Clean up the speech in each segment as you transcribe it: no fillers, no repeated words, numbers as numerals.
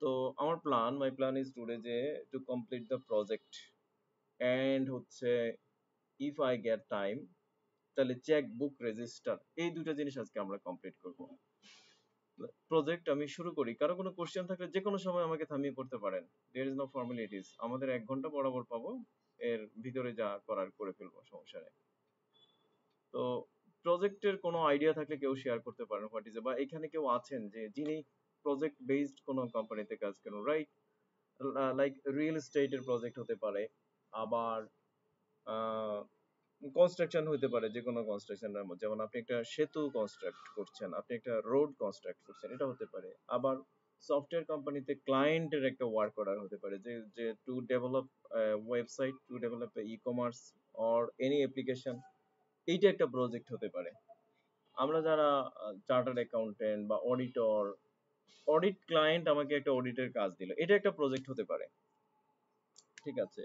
তো আমার মাই plan is today যে to complete the project and হচ্ছে ইফ আই গেট টাইম তাহলে চেক বুক রেজিস্টার এই দুটো জিনিস আজকে আমরা কমপ্লিট করব। প্রজেক্ট আমি শুরু করি, কারো কোনো কোশ্চেন থাকলে যে কোনো সময় আমাকে থামিয়ে পড়তে পারেন। দেয়ার ইজ নো ফর্মালিটিস, আমাদের 1 ঘন্টা বরাবর পাবো, এর ভিতরে যা করার করে ফেলবো, সমস্যা নেই। তো প্রজেক্টের কোনো আইডিয়া থাকলে কেউ শেয়ার করতে পারেন, হোয়াট ইজ বা এখানে কেউ আছেন যে যিনি প্রজেক্ট বেসড কোনো কোম্পানিতে কাজ করেন, রাইট? লাইক রিয়েল এস্টেটের প্রজেক্ট হতে পারে, আবার কনস্ট্রাকশন হতে পারে, যে কোনো কনস্ট্রাকশনের মধ্যে, যেমন আপনি একটা সেতু কনস্ট্রাক্ট করছেন, আপনি একটা রোড কনস্ট্রাক্ট করছেন, এটা হতে পারে। আবার সফটওয়্যার কোম্পানিতে ক্লায়েন্টের একটা ওয়ার্ক অর্ডার হতে পারে, যে যে to develop website, to develop e commerce or any application, এইটা একটা প্রজেক্ট হতে পারে। আমরা যারা চার্টার্ড অ্যাকাউন্টেন্ট বা অডিটর, অডিট ক্লায়েন্ট আমাকে একটা অডিটের কাজ দিল, এটা একটা প্রজেক্ট হতে পারে, ঠিক আছে?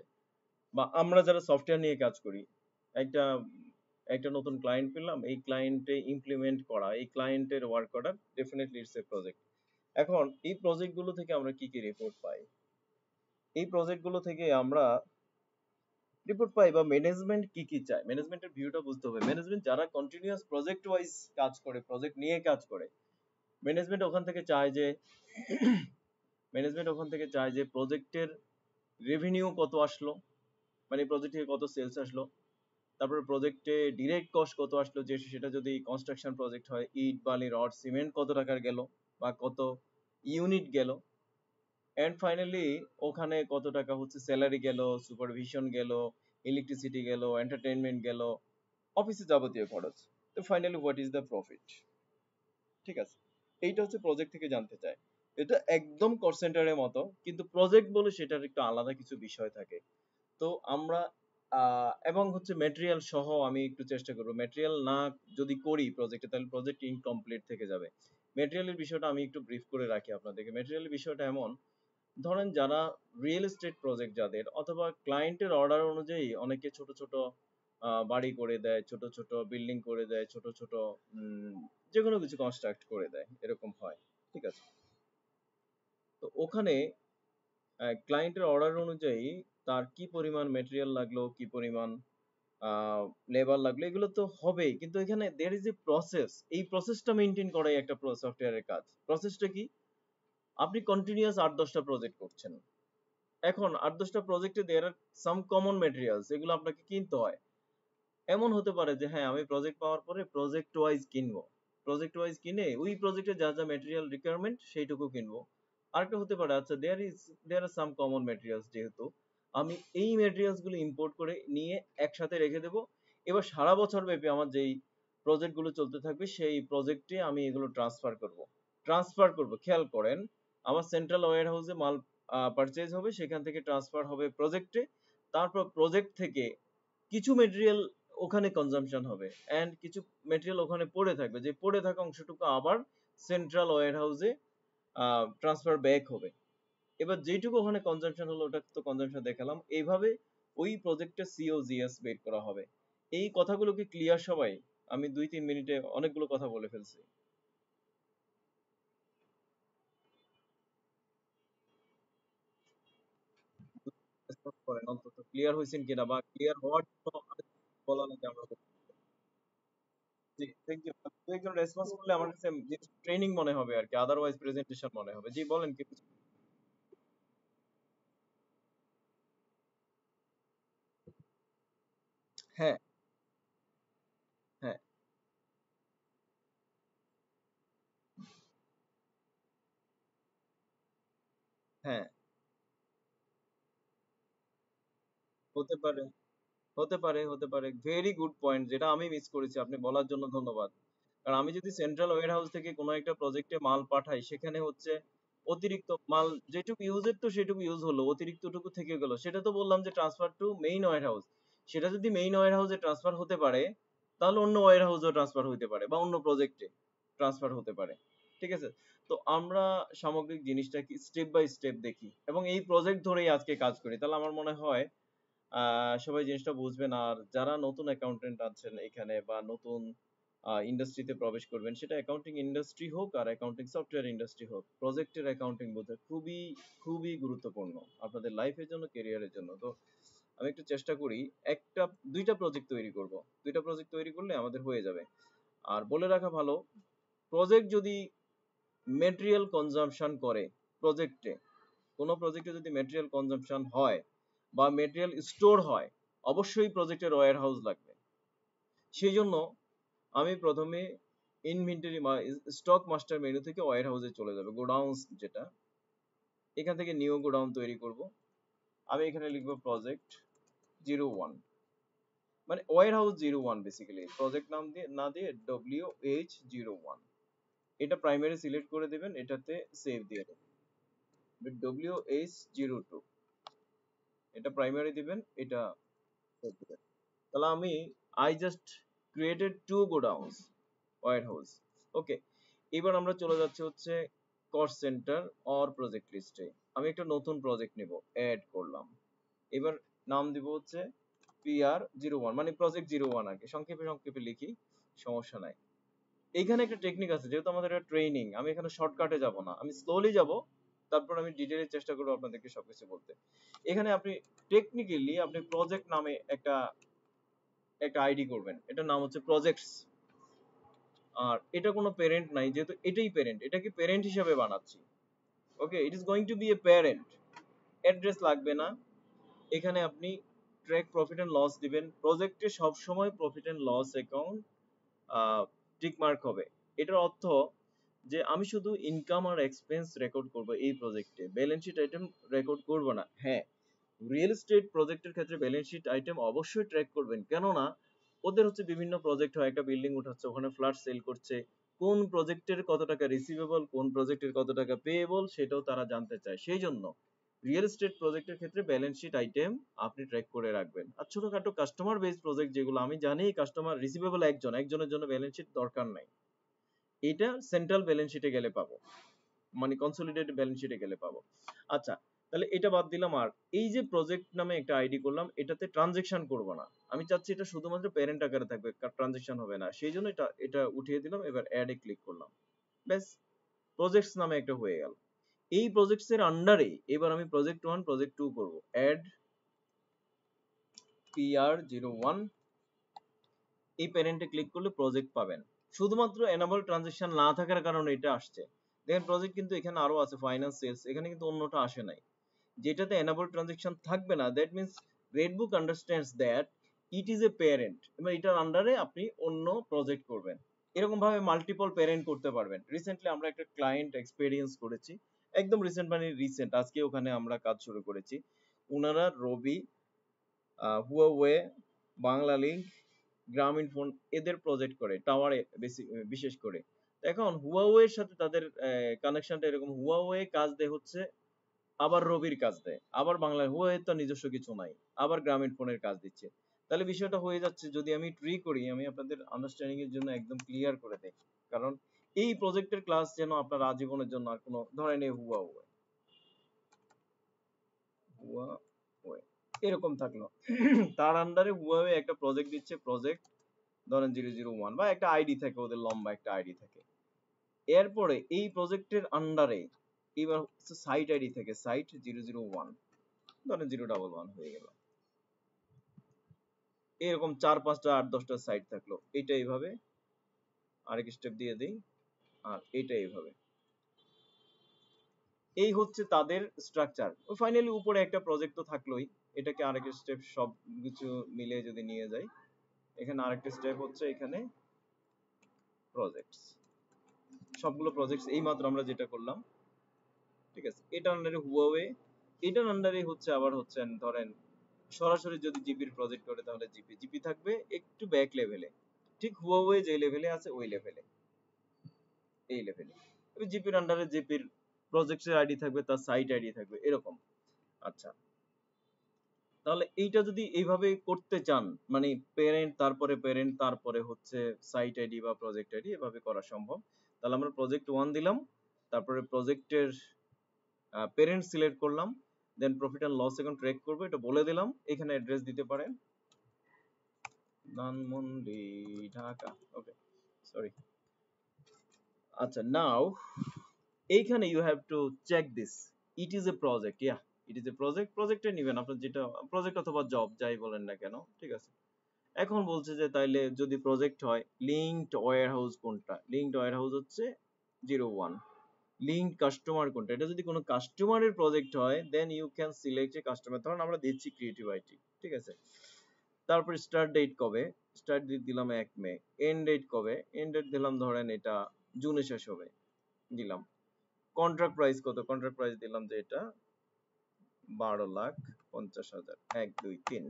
বা আমরা যারা সফটওয়্যার নিয়ে কাজ করি, একটা একটা নতুন ক্লায়েন্ট পেলাম, এই ক্লায়েন্টে ইমপ্লিমেন্ট করা, এই ক্লায়েন্টের work order, definitely it's a project. এখন এই প্রজেক্টগুলো থেকে আমরা কি কি রিপোর্ট পাই? এই প্রজেক্টগুলো থেকে আমরা রিপোর্ট পাই বা ম্যানেজমেন্ট কি কি চায়, ম্যানেজমেন্টের ভিউটা বুঝতে হবে। ম্যানেজমেন্ট যারা কন্টিনিউয়াস প্রজেক্ট ওয়াইজ কাজ করে, প্রজেক্ট নিয়ে কাজ করে, ম্যানেজমেন্ট ওখান থেকে চায় যে প্রজেক্টের রেভিনিউ কত আসলো, মানে প্রজেক্ট থেকে কত সেলস আসলো, তারপরে প্রজেক্টে ডিরেক্ট কস্ট কত আসলো, যে সেটা যদি কনস্ট্রাকশন প্রজেক্ট হয়, ইট বালি রড সিমেন্ট কত টাকার গেল বা কত ইউনিট গেল, এন্ড ফাইনালি ওখানে কত টাকা হচ্ছে স্যালারি গেল, সুপারভিশন গেল, ইলেকট্রিসিটি গেল, এন্টারটেইনমেন্ট গেল, অফিসে যাবতীয় খরচ। তো finally what is the profit, ঠিক আছে? এইটা হচ্ছে প্রজেক্ট থেকে জানতে চায়। এটা একদম কল সেন্টারের মতো, কিন্তু প্রজেক্ট বলে সেটার একটু আলাদা কিছু বিষয় থাকে। তো আমরা এবং হচ্ছে ম্যাটেরিয়াল সহ আমি একটু চেষ্টা করবো, ম্যাটেরিয়াল না যদি করি প্রজেক্টে, তাহলে প্রজেক্ট ইনকমপ্লিট থেকে যাবে। ম্যাটেরিয়ালের বিষয়টা আমি একটু ব্রিফ করে রাখি আপনাদেরকে। ম্যাটেরিয়ালের বিষয়টা এমন, ধরেন যারা রিয়েল এস্টেট প্রজেক্ট যাদের, অথবা ক্লায়েন্টের অর্ডার অনুযায়ী অনেকে ছোট ছোট বাড়ি করে দেয়, ছোট ছোট বিল্ডিং করে দেয়, ছোট ছোট যে কোনো কিছু কনস্ট্রাক্ট করে দেয়, এরকম হয়, ঠিক আছে? তো ওখানে ক্লায়েন্টের অর্ডার অনুযায়ী তার কি পরিমাণ ম্যাটেরিয়াল লাগলো, কি পরিমাণ লেবার লাগলো, এগুলো তো হবেই, কিন্তু এখানে দেয়ার ইজ এ প্রসেস। এই প্রসেসটা মেনটেন করাই একটা সফটওয়্যারের কাজ। প্রসেসটা কি? আপনি কন্টিনিউয়াস 8-10টা প্রজেক্ট করছেন, এখন 8-10টা প্রজেক্টে দেয়ার আর সাম কমন ম্যাটেরিয়ালস, এগুলো আপনাকে কিনতে হয়। এমন হতে পারে যে হ্যাঁ, আমি প্রজেক্ট পাওয়ার পরে প্রজেক্ট ওয়াইজ কিনবো, প্রজেক্ট ওয়াইজ কিনে ওই প্রজেক্টে যা যা ম্যাটেরিয়াল রিকোয়ারমেন্ট সেইটুকু কিনবো। আরেকটা হতে পারে, আচ্ছা দেয়ার আর সাম কমন ম্যাটেরিয়ালস, যেহেতু আমি এই ম্যাটেরিয়ালস গুলো ইম্পোর্ট করে নিয়ে একসাথে রেখে দেবো, এবার সারা বছর ব্যাপী আমার যেই প্রজেক্ট গুলো চলতে থাকবে সেই প্রজেক্টে আমি এগুলো ট্রান্সফার করব। খেয়াল করেন, আমার সেন্ট্রাল ওয়্যার হাউসে মাল পারচেজ হবে, সেখান থেকে ট্রান্সফার হবে প্রজেক্টে, তারপর প্রজেক্ট থেকে কিছু মেটেরিয়াল ওখানে কনজাম্পশন হবে, অ্যান্ড কিছু মেটেরিয়াল ওখানে পড়ে থাকবে, যে পড়ে থাকা অংশটুকু আবার সেন্ট্রাল ওয়্যার হাউসে ট্রান্সফার ব্যাক হবে। এবার যেটুকু ওখানে কনজাম্পশন হলো ওটা তো কনজাম্পশন দেখালাম, এইভাবে ওই প্রজেক্টের সিওজিএস বের করা হবে। এই কথাগুলো কি ক্লিয়ার সবাই? আমি 2-3 মিনিটে অনেকগুলো কথা বলে ফেলছি। Response করেন অন্তত ক্লিয়ার হয়েছেন কিনা, বা ক্লিয়ার হওয়ার জন্য বলা লাগে আমরা। জি, থ্যাংক ইউ। দু একজন রেসপন্স করলে আমার কাছে ট্রেনিং মনে হবে আর কি, আদারওয়াইজ প্রেজেন্টেশন মনে হবে। জি বলেন কি? হ্যাঁ, হ্যাঁ, হ্যাঁ, হতে পারে, হতে পারে। ভেরি গুড পয়েন্ট, যেটা আমি মিস করেছি, আপনি বলার জন্য ধন্যবাদ। কারণ আমি যদি সেন্ট্রাল ওয়্যার হাউস থেকে কোনো একটা প্রজেক্টে মাল পাঠাই, সেখানে হচ্ছে অতিরিক্ত মাল, যেটুকু ইউজের তো সেটুকু ইউজ হলো, অতিরিক্তটুকু থেকে গেল, সেটা তো বললাম যে transfer to main warehouse. সেটা যদি মেইন ওয়্যার হাউসে ট্রান্সফার হতে পারে, তাহলে অন্য ওয়্যার হাউসেও ট্রান্সফার হতে পারে, বা অন্য প্রজেক্টে ট্রান্সফার হতে পারে, ঠিক আছে? তো আমরা সামগ্রিক জিনিসটা কি স্টেপ বাই স্টেপ দেখি এবং এই প্রজেক্ট ধরেই আজকে কাজ করি, তাহলে আমার মনে হয় সবাই জিনিসটা বুঝবেন। আর যারা নতুন অ্যাকাউন্টেন্ট আছেন এখানে, বা নতুন ইন্ডাস্ট্রিতে প্রবেশ করবেন, সেটা অ্যাকাউন্টিং ইন্ডাস্ট্রি হোক আর অ্যাকাউন্টিং সফটওয়্যার ইন্ডাস্ট্রি হোক, প্রজেক্টের অ্যাকাউন্টিং বোঝা খুবই খুবই গুরুত্বপূর্ণ আপনাদের লাইফের জন্য, কেরিয়ারের জন্য। তো আমি একটু চেষ্টা করি একটা দুইটা প্রজেক্ট তৈরি করব, দুইটা প্রজেক্ট তৈরি করলে আমাদের হয়ে যাবে। আর বলে রাখা ভালো, প্রজেক্ট যদি মেটেরিয়াল কনজাম্পশন করে, প্রজেক্টে কোনো প্রজেক্টে যদি মেটেরিয়াল কনজাম্পশন হয় বা মেটেরিয়াল স্টোর হয়, অবশ্যই প্রজেক্টের ওয়্যার হাউস লাগবে। সেই জন্য আমি প্রথমে ইনভেন্টরি স্টক মাস্টার মেনু থেকে ওয়্যার হাউসে চলে যাবে, গোডাউন যেটা, এখান থেকে নিউ গোডাউন তৈরি করব। আমি এখানে লিখবো প্রজেক্ট 01, মানে ওয়্যার হাউস 01, বেসিক্যালি প্রজেক্ট নাম দিয়ে না দিয়ে WH01, এটা প্রাইমারি সিলেক্ট করে দেবেন, এটাতে সেভ দিয়ে দেবেন। WH02, এটা প্রাইমারি দিবেন, এটা সেভ দিবেন। তাহলে আমি I just created 2 godowns warehouse। ওকে, এবার আমরা চলে যাচ্ছি হচ্ছে কস্ট সেন্টার অর প্রজেক্ট লিস্টে। আমি একটা নতুন প্রজেক্ট নেব, অ্যাড করলাম। এবার নাম দিব হচ্ছে PR01, মানে প্রজেক্ট 01 আর কি, সংক্ষেপে সংক্ষেপে লিখি, সমস্যা নাই। এইখানে একটা টেকনিক আছে, যেহেতু আমাদের এটা ট্রেনিং, আমি এখানে শর্টকাটে যাব না, আমি স্লোলি যাব, তারপর আমি ডিটেইলে চেষ্টা করব আপনাদেরকে সবকিছু বলতে। এখানে আপনি টেকনিক্যালি আপনি প্রজেক্ট নামে একটা একটা আইডি করবেন, এটার নাম হচ্ছে প্রজেক্টস। আর এটা কোনো প্যারেন্ট নাই, যেহেতু এটাই প্যারেন্ট, এটাকে প্যারেন্ট হিসেবে বানাচ্ছি। Okay, it is going to be a parent. Address লাগবে না। এখানে আপনি ট্র্যাক প্রফিট এন্ড লস দিবেন, প্রজেক্টে সব সময় profit and loss account tick mark হবে। এটার অর্থ যে আমি শুধু ইনকাম আর এক্সপেন্স রেকর্ড করব এই প্রজেক্টে, ব্যালেন্স শিট আইটেম রেকর্ড করব না। হ্যাঁ, রিয়েল এস্টেট প্রজেক্টের ক্ষেত্রে ব্যালেন্স শিট আইটেম অবশ্যই ট্র্যাক করবেন, কেননা ওদের হচ্ছে বিভিন্ন প্রজেক্ট হয়, একটা বিল্ডিং উঠাচ্ছে, ওখানে ফ্ল্যাট সেল করছে, কোন প্রজেক্টের কত টাকা রিসিভেবল, কোন প্রজেক্টের কত টাকা পেয়েবল, সেটাও তারা জানতে চায়। সেই জন্য রিয়েল এস্টেট প্রজেক্টের ক্ষেত্রে ব্যালেন্স শিট আইটেম আপনি ট্র্যাক করে রাখবেন। আর ছোটখাটো কাস্টমার বেস প্রজেক্ট যেগুলো, আমি জানি কাস্টমার রিসিভেবল একজনের জন্য ব্যালেন্স শিট দরকার নাই, এটা সেন্ট্রাল ব্যালেন্স শিটে গেলে পাবো, মানে কনসলিডেটেড ব্যালেন্স শিটে গেলে পাবো। আচ্ছা, তাহলে এটা বাদ দিলাম। আর এই যে প্রজেক্ট নামে একটা আইডি করলাম, এটাতে ট্রানজেকশন করব না, আমি চাচ্ছি এটা শুধুমাত্র প্যারেন্ট আকারে থাকবে, ট্রানজেকশন হবে না, সেই জন্য এটা এটা উঠিয়ে দিলাম। এবার অ্যাড এ ক্লিক করলাম, ব্যাস, প্রজেক্টস নামে একটা হয়ে গেল। এই প্রজেক্টস এর আন্ডারে এবার আমি প্রজেক্ট 1 প্রজেক্ট 2 করব, অ্যাড PR01, এই প্যারেন্টে ক্লিক করলে প্রজেক্ট পাবেন। শুধুমাত্র এনাবল ট্রানজেকশন না থাকার কারণে এটা আসছে। দেখেন প্রজেক্ট কিন্তু এখানে আরো আছে, ফাইন্যান্স, সেলস, এখানে কিন্তু অন্যটা আসে নাই। যেটাতে এনাবল ট্রানজেকশন থাকবে না, that means Redbook understands that it is a parent, এবং এটার আন্ডারে আপনি অন্য প্রজেক্ট করবেন। এরকম ভাবে মাল্টিপল প্যারেন্ট করতে পারবেন। রিসেন্টলি আমরা একটা ক্লায়েন্ট এক্সপেরিয়েন্স করেছি, একদম রিসেন্ট, মানে রিসেন্ট, আজকে ওখানে আমরা কাজ শুরু করেছি। ওনারা রবি, হুয়াওয়ে, বাংলালিংক, গ্রামীণ ফোন, এদের প্রজেক্ট করে টাওয়ারে বিশেষ করে। এখন হুয়াওয়ের সাথে তাদের কানেকশনটা এরকম, হুয়াওয়ে কাজ দেয় হচ্ছে, আবার রবির কাজ দেয়, আবার বাংলার হুয়াওয়ের তো নিজস্ব কিছু নাই, আবার গ্রামীণ ফোনের কাজ দিচ্ছে। তাহলে বিষয়টা হয়ে যাচ্ছে, যদি আমি ট্রি করি, আমি আপনাদের আন্ডারস্ট্যান্ডিং এর জন্য একদম ক্লিয়ার করে দেই, কারণ এই প্রজেক্টের ক্লাস যেন আপনার আজীবনের জন্য আর কোনো, ধরেন এই হুয়াওয়ে হুয়াওয়ে এরকম থাকলো, তার আন্ডারে হুয়াওয়ে একটা প্রজেক্ট দিচ্ছে, প্রজেক্ট ধরেন 001, বা একটা আইডি থাকে ওদের, লম্বা একটা আইডি থাকে। এরপরে এই প্রজেক্টের আন্ডারে এবার সাইট আইডি থাকে, সাইট 001, ধরেন 011 হয়ে গেল। এরকম 4-5টা 8-10টা সাইট থাকলো, এটা এইভাবে আরেক স্টেপ দিয়ে দেই, আর এটা এইভাবে। এই হচ্ছে তাদের স্ট্রাকচার। ফাইনালি উপরে একটা প্রজেক্ট তো থাকলোই, এটাকে আরেক স্টেপ সব কিছু মিলে যদি নিয়ে যাই, এখানে আরেকটা স্টেপ হচ্ছে, এখানে প্রজেক্টস, সবগুলো প্রজেক্টস এই মাত্র আমরা যেটা করলাম, ঠিক আছে। এটার আন্ডারে হুয়াওয়ে, এটার আন্ডারে হচ্ছে আবার হচ্ছে, ধরেন সরাসরি যদি জিপির প্রজেক্ট করে, তাহলে জিপি জিপি থাকবে একটু ব্যাক লেভেলে, ঠিক হুয়াওয়ে যে লেভেলে আছে ওই লেভেলে, এই লেভেলে। জিপির আন্ডারে জিপির প্রজেক্টের আইডি থাকবে, তার সাইট আইডি থাকবে, এরকম। আচ্ছা, তাহলে এইটা যদি এইভাবে করতে চান, মানে প্যারেন্ট তারপরে প্যারেন্ট তারপরে হচ্ছে সাইট আইডি বা প্রজেক্ট আইডি, এভাবে করা সম্ভব। তাহলে আমরা প্রজেক্ট 1 দিলাম, তারপরে প্রজেক্টের প্যারেন্ট সিলেক্ট করলাম, then profit and loss account track করব, এটা বলে দিলাম। এখানে অ্যাড্রেস দিতে পারেন ধানমন্ডি, ঢাকা। ওকে, সরি। আচ্ছা, নাও এইখানে you have to check this, it is a project, yeah it is a project, প্রজেক্টে নিবেন আপনার যেটা প্রজেক্ট অথবা জব যাই বলেন না কেন, ঠিক আছে। এখন বলছে যে তাইলে যদি প্রজেক্ট হয় লিঙ্কড ওয়্যারহাউস কোনটা, লিঙ্কড ওয়্যারহাউস হচ্ছে 01, লিঙ্কড কাস্টমার কোনটা, এটা যদি কোনো কাস্টমারের প্রজেক্ট হয় then you can select a customer, তখন আমরা দিচ্ছি ক্রিয়েটিভ আইটি, ঠিক আছে। তারপর স্টার্ট ডেট কবে, স্টার্ট ডেট দিলাম 1 মে, এন্ড ডেট কবে, এন্ড ডেট দিলাম ধরেন এটা জুনে শেষ হবে, দিলাম। কন্ট্রাক্ট প্রাইস কত, কন্ট্রাক্ট প্রাইস দিলাম যে এটা 12,50,000, 1 2 3